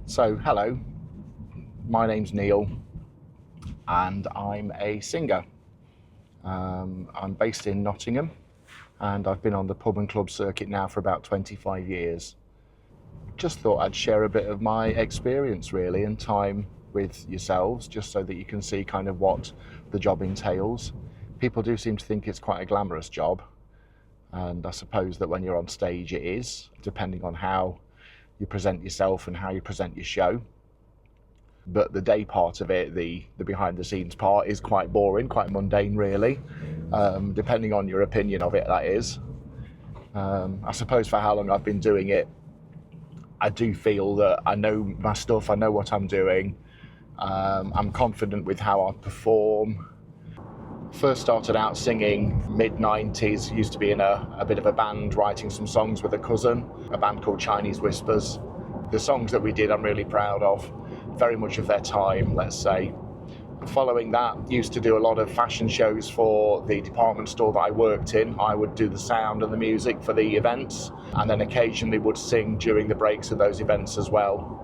So, hello, my name's Neil and I'm a singer. I'm based in Nottingham and I've been on the pub and club circuit now for about 25 years. Just thought I'd share a bit of my experience really and time with yourselves, just so that you can see kind of what the job entails. People do seem to think it's quite a glamorous job, and I suppose that when you're on stage it is, depending on how you present yourself and how you present your show. But the day part of it, the behind the scenes part, is quite boring, quite mundane really, depending on your opinion of it, that is. I suppose for how long I've been doing it, I do feel that I know my stuff, I know what I'm doing, I'm confident with how I perform. First started out singing mid-90s, used to be in a bit of a band writing some songs with a cousin, a band called Chinese Whispers. The songs that we did I'm really proud of, very much of their time, let's say. Following that, used to do a lot of fashion shows for the department store that I worked in. I would do the sound and the music for the events, and then occasionally would sing during the breaks of those events as well.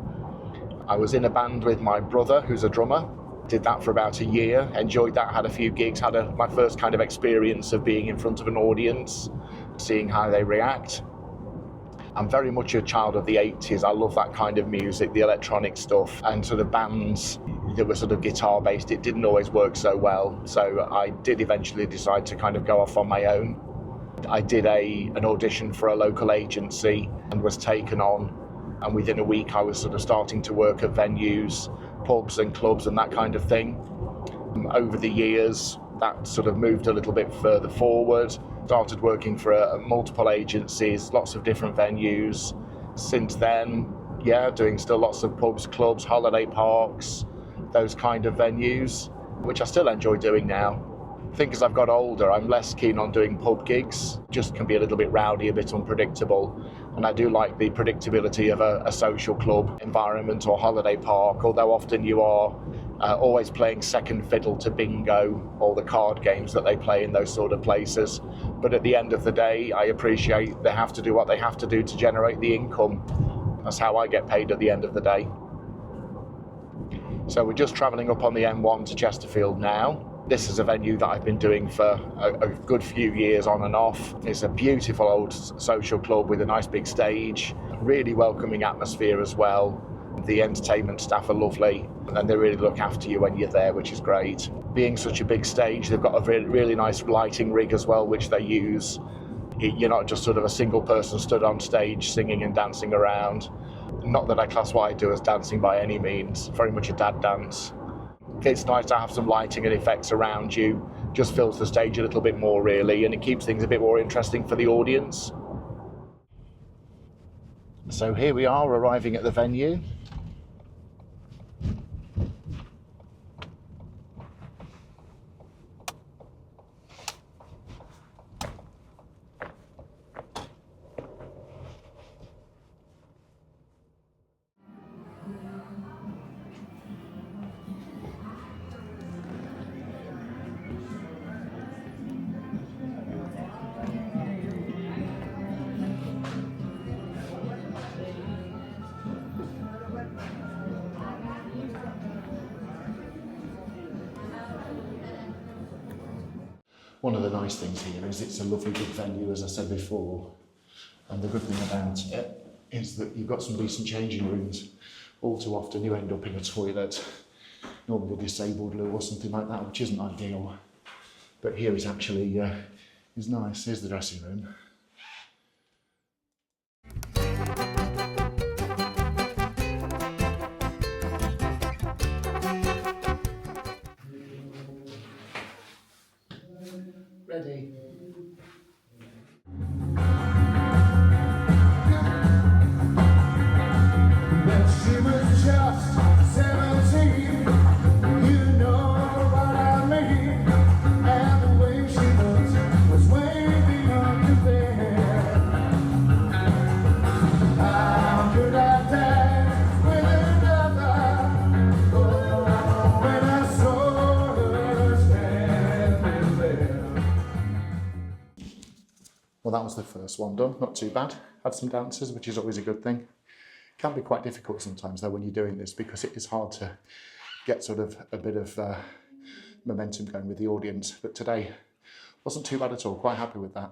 I was in a band with my brother, who's a drummer. Did that for about a year, enjoyed that, had a few gigs, had my first kind of experience of being in front of an audience, seeing how they react. I'm very much a child of the 80s. I love that kind of music, the electronic stuff, and sort of bands that were sort of guitar based. It didn't always work so well, so I did eventually decide to kind of go off on my own. I did an audition for a local agency and was taken on, and within a week I was sort of starting to work at venues, pubs and clubs and that kind of thing. Over the years, that sort of moved a little bit further forward. Started working for multiple agencies, lots of different venues. Since then, doing still lots of pubs, clubs, holiday parks, those kind of venues, which I still enjoy doing now. I think as I've got older, I'm less keen on doing pub gigs, just can be a little bit rowdy, a bit unpredictable. And I do like the predictability of a social club environment or holiday park, although often you are always playing second fiddle to bingo or the card games that they play in those sort of places. But at the end of the day, I appreciate they have to do what they have to do to generate the income. That's how I get paid at the end of the day. So we're just travelling up on the M1 to Chesterfield now. This is a venue that I've been doing for a good few years on and off. It's a beautiful old social club with a nice big stage, really welcoming atmosphere as well. The entertainment staff are lovely and they really look after you when you're there, which is great. Being such a big stage, they've got a really nice lighting rig as well, which they use. You're not just sort of a single person stood on stage singing and dancing around. Not that I class what I do as dancing by any means, very much a dad dance. It's nice to have some lighting and effects around you, just fills the stage a little bit more really, and it keeps things a bit more interesting for the audience. So here we are arriving at the venue. One of the nice things here is it's a lovely big venue, as I said before, and the good thing about it is that you've got some decent changing rooms. All too often you end up in a toilet, normally a disabled loo or something like that, which isn't ideal. But here is actually is nice. Here's the dressing room. Ready. She was just 17, you know what I mean, and the way she was way beyond compare. How could I dance with another, oh, when I saw her standing there? Well, that was the first one done, not too bad. Had some dancers, which is always a good thing. Can be quite difficult sometimes though when you're doing this, because it is hard to get sort of a bit of momentum going with the audience. But today wasn't too bad at all, quite happy with that.